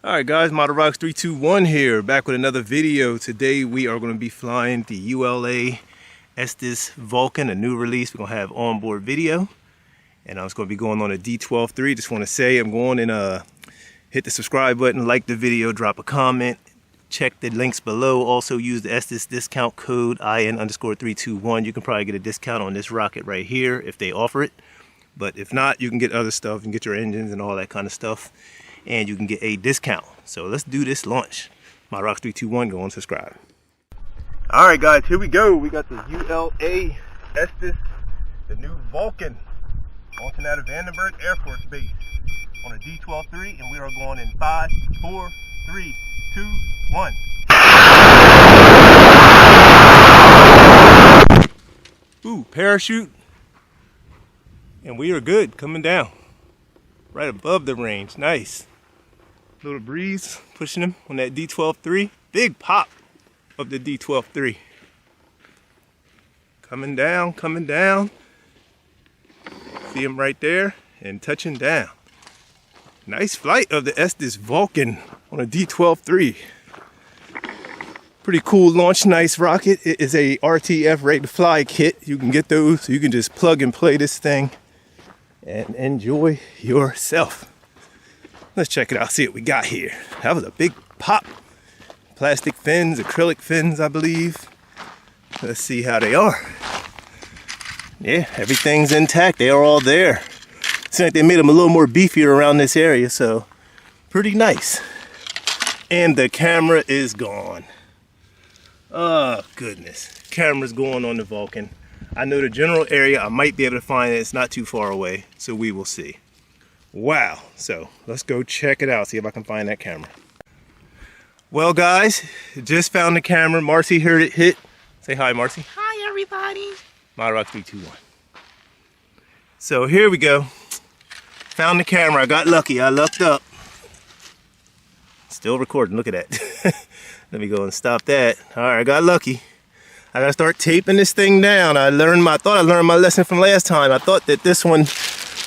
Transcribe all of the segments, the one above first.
Alright guys, ModelRocks321 here, back with another video. Today we are going to be flying the ULA Estes VULCAN, a new release. We're going to have onboard video. And I was going to be going on a D12.3. Just want to say I'm going and hit the subscribe button, like the video, drop a comment. Check the links below. Also use the Estes discount code IN_321. You can probably get a discount on this rocket right here if they offer it. But if not, you can get other stuff. You can get your engines and all that kind of stuff. And you can get a discount. So let's do this launch. ModelRocks321, go and subscribe. Alright guys, here we go. We got the ULA Estes, the new VULCAN, launching out of Vandenberg Air Force Base on a D12.3, and we are going in 5, 4, 3, 2, 1. Ooh, parachute. And we are good, coming down. Right above the range, nice. Little breeze pushing him on that D12.3. Big pop of the D12.3. Coming down, coming down. See him right there and touching down. Nice flight of the Estes VULCAN on a D12.3. Pretty cool launch, nice rocket. It is a RTF ready to fly kit. You can get those, so you can just plug and play this thing and enjoy yourself. Let's check it out, see what we got here. That was a big pop. Plastic fins, acrylic fins, I believe. Let's see how they are. Yeah, everything's intact. They are all there. Seems like they made them a little more beefier around this area, so pretty nice. And the camera is gone. Oh, goodness. Camera's going on the VULCAN. I know the general area. I might be able to find it. It's not too far away, so we will see. Wow. So let's go check it out, see if I can find that camera. Well, guys, just found the camera. Marcy heard it hit. Say hi, Marcy. Hi, everybody. ModelRocks321. So here we go. Found the camera. I got lucky. I lucked up. Still recording. Look at that. Let me go and stop that. All right, I got lucky. I gotta start taping this thing down. I thought I learned my lesson from last time. I thought that this one,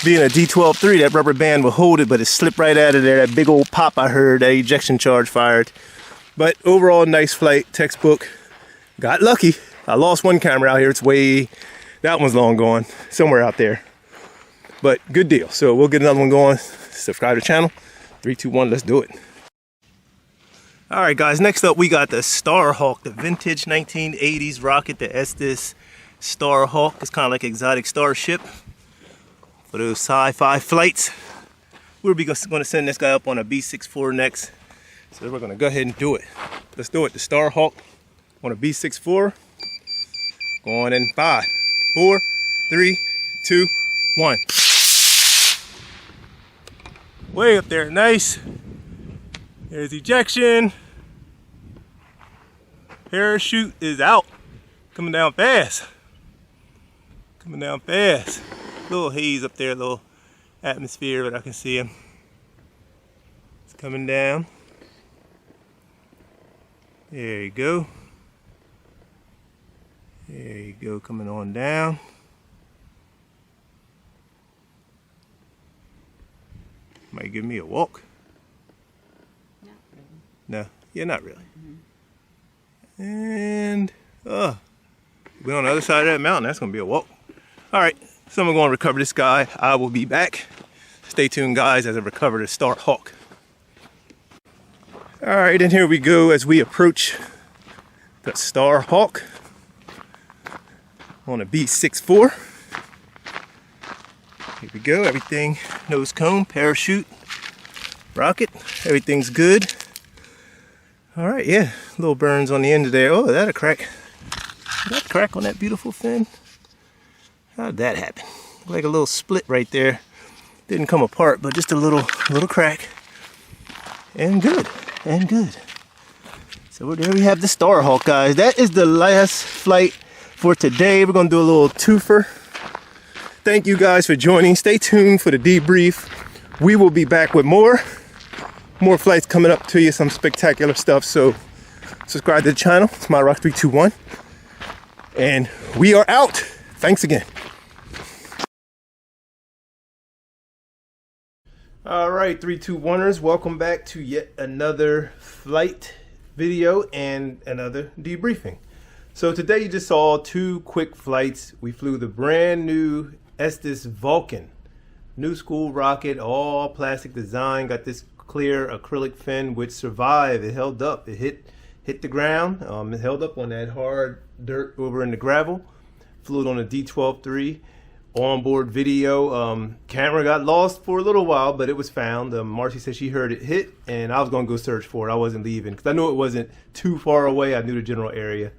being a D12.3, that rubber band would hold it, but it slipped right out of there. That big old pop I heard, that ejection charge fired. But overall, nice flight, textbook. Got lucky. I lost one camera out here. That one's long gone, somewhere out there. But good deal. So we'll get another one going. Subscribe to the channel. 3, 2, 1, let's do it. All right, guys, next up we got the Starhawk, the vintage 1980s rocket, the Estes Starhawk. It's kind of like an exotic starship for those sci-fi flights. We're going to send this guy up on a B-64 next, so we're going to go ahead and do it. Let's do it. The Starhawk on a B-64. Going in 5, 4, 3, 2, 1. Way up there, nice. There's ejection. Parachute is out. Coming down fast. Coming down fast. Little haze up there, little atmosphere, but I can see him. It's coming down. There you go. There you go, coming on down. Might give me a walk. No, yeah, not really. And we're on the other side of that mountain. That's gonna be a walk. All right, so I'm gonna recover this guy. I will be back. Stay tuned, guys, as I recover the Starhawk. All right, and here we go as we approach the Starhawk on a B-64. Here we go. Everything, nose cone, parachute, rocket. Everything's good. All right, yeah, little burns on the end of there. Oh, that a crack. That crack on that beautiful fin. How did that happen? Like a little split right there. Didn't come apart, but just a little crack. And good, and good. So there we have the Starhawk, guys. That is the last flight for today. We're gonna do a little twofer. Thank you guys for joining. Stay tuned for the debrief. We will be back with more flights coming up to you, some spectacular stuff. So subscribe to the channel. It's ModelRocks321, and we are out. Thanks again. All right, 321ers, welcome back to yet another flight video and another debriefing. So today you just saw two quick flights. We flew the brand new Estes VULCAN, new school rocket, all plastic design, got this clear acrylic fin which survived. It held up, it hit the ground, it held up on that hard dirt over in the gravel. Flew it on a D12-3. Onboard video. Camera got lost for a little while, but it was found. Marcy said she heard it hit, and I was going to go search for it. I wasn't leaving because I knew it wasn't too far away. I knew the general area.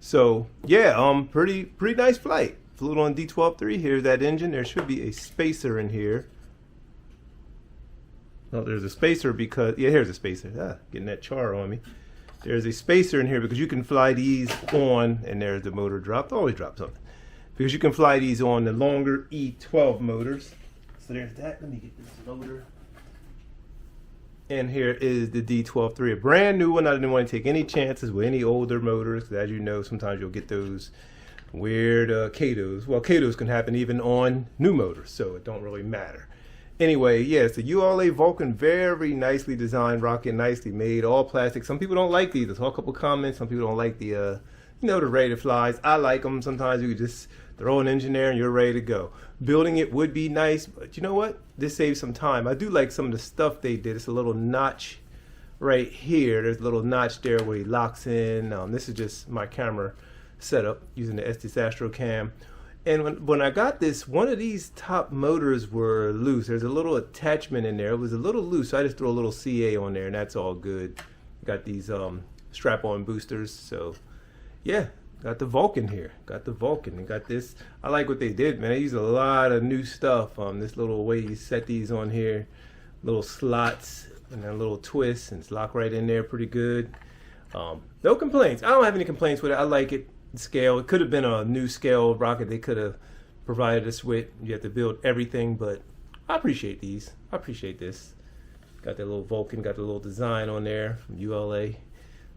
So yeah, pretty nice flight. Flew it on D12-3. Here's that engine. There should be a spacer in here. Oh, there's a spacer because here's a spacer. Getting that char on me. There's a spacer in here because you can fly these on, and there's the motor dropped. Always drop something. Because you can fly these on the longer E12 motors. So there's that. Let me get this loader. And here is the D12-3, a brand new one. I didn't want to take any chances with any older motors. As you know, sometimes you'll get those weird KATOs. Well, KATOs can happen even on new motors, so it don't really matter. Anyway, yeah, it's a ULA VULCAN, very nicely designed rocket, nicely made, all plastic. Some people don't like these. I saw a couple comments. Some people don't like the, the rated flies. I like them. Sometimes you can just throw an engine there and you're ready to go. Building it would be nice, but you know what? This saves some time. I do like some of the stuff they did. It's a little notch right here. There's a little notch there where he locks in. This is just my camera setup using the Estes Astro Cam. And when I got this, one of these top motors were loose. There's a little attachment in there. It was a little loose, so I just threw a little CA on there, and that's all good. Got these strap-on boosters, so yeah. Got the VULCAN here. Got the VULCAN. And got this. I like what they did, man. They used a lot of new stuff. This little way you set these on here, little slots and then little twists, and it's locked right in there pretty good. No complaints. I don't have any complaints with it. I like it. Scale. It could have been a new scale rocket they could have provided us with. You have to build everything, but I appreciate these. I appreciate this. Got that little VULCAN. Got the little design on there from ULA.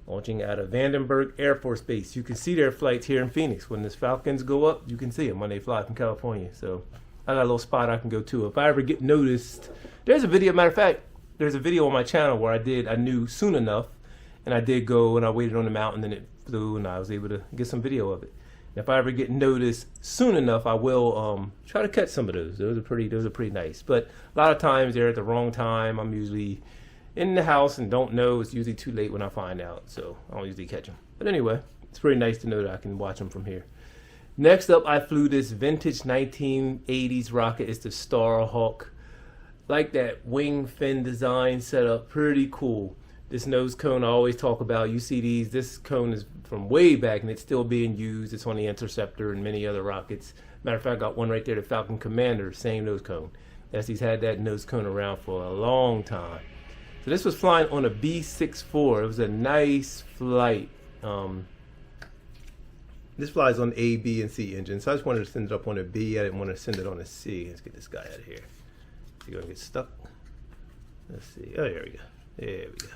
Launching out of Vandenberg Air Force Base. You can see their flights here in Phoenix. When the Falcons go up, you can see them when they fly from California. So I got a little spot I can go to. If I ever get noticed, there's a video, matter of fact, there's a video on my channel where I knew soon enough, and I did go and I waited on the mountain and it flew and I was able to get some video of it. And if I ever get noticed soon enough, I will try to catch some of those. Those are pretty nice. But a lot of times they're at the wrong time. I'm usually in the house and don't know. It's usually too late when I find out, so I don't usually catch them. But anyway, it's pretty nice to know that I can watch them from here. Next up, I flew this vintage 1980s rocket. It's the Starhawk. Like that wing fin design setup, pretty cool. This nose cone I always talk about. You see these. This cone is from way back and it's still being used. It's on the Interceptor and many other rockets. Matter of fact, I got one right there, the Falcon Commander, same nose cone. Estes had that nose cone around for a long time. So this was flying on a B64. It was a nice flight. This flies on A, B, and C engine. So I just wanted to send it up on a B. I didn't want to send it on a C. Let's get this guy out of here. Is he going to get stuck? Let's see. Oh, there we go. There we go.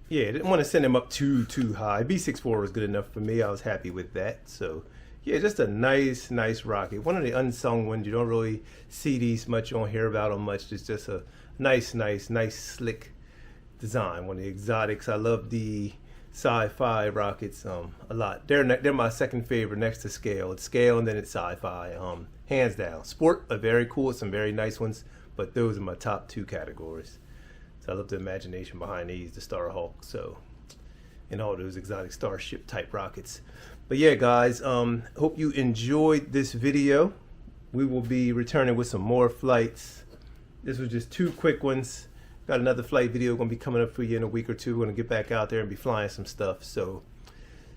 Yeah, I didn't want to send him up too high. B64 was good enough for me. I was happy with that. So yeah, just a nice rocket. One of the unsung ones. You don't really see these much. You don't hear about them much. It's just a nice, slick design. One of the exotics. I love the sci-fi rockets a lot. They're my second favorite next to scale. It's scale and then it's sci-fi. Hands down. Sport are very cool. Some very nice ones, but those are my top two categories. So I love the imagination behind these, the Starhawk. So, and all those exotic starship type rockets. But yeah, guys, hope you enjoyed this video. We will be returning with some more flights. This was just two quick ones. Got another flight video going to be coming up for you in a week or two. We're going to get back out there and be flying some stuff. So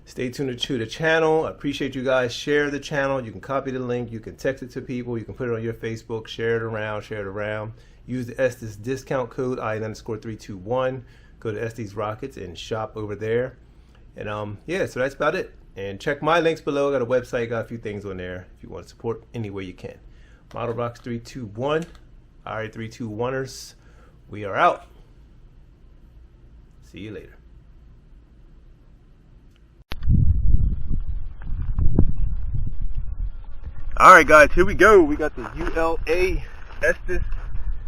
stay tuned to the channel. I appreciate you guys. Share the channel. You can copy the link. You can text it to people. You can put it on your Facebook. Share it around. Use the Estes discount code IN_321. Go to Estes Rockets and shop over there. And yeah, so that's about it. And check my links below. I got a website. Got a few things on there if you want to support any way you can. Model Rocks 321. All right, 321ers. We are out. See you later. All right, guys, here we go. We got the ULA Estes,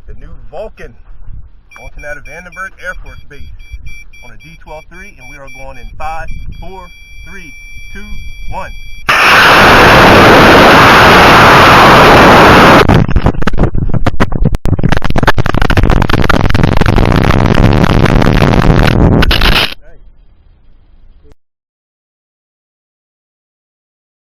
the new VULCAN. launching out of Vandenberg Air Force Base on a D-12-3, and we are going in 5, 4, 3, 2, 1.